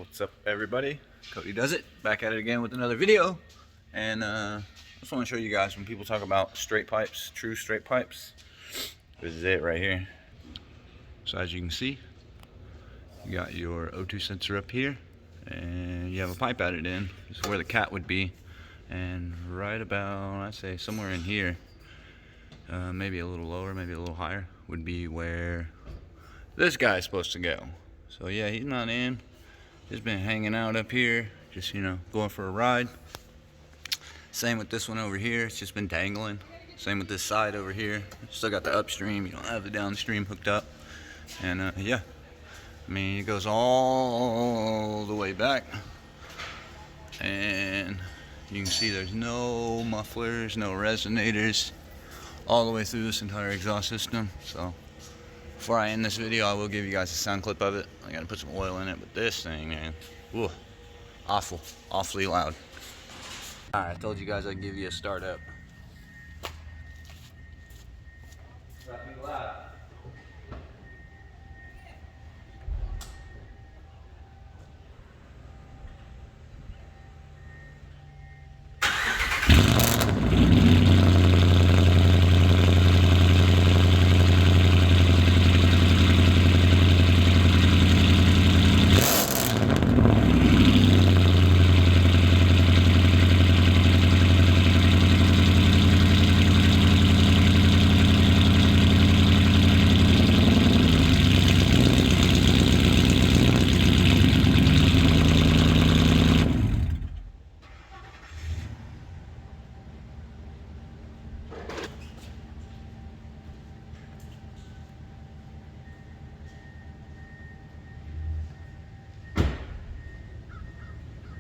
What's up, everybody? Cody Does It, back at it again with another video. And I just want to show you guys, when people talk about straight pipes, true straight pipes, this is it right here. So as you can see, you got your O2 sensor up here, and you have a pipe added in. This is where the cat would be, and right about, I'd say somewhere in here, maybe a little lower, maybe a little higher, would be where this guy is supposed to go. So yeah, he's not in. He's been hanging out up here, just, you know, going for a ride. Same with this one over here, it's just been dangling. Same with this side over here. Still got the upstream, you don't have the downstream hooked up. And yeah, I mean, it goes all the way back. And you can see there's no mufflers, no resonators, all the way through this entire exhaust system. So before I end this video, I will give you guys a sound clip of it. I gotta put some oil in it, but this thing, man, whew, awfully loud. Alright, I told you guys I'd give you a start up. Loud.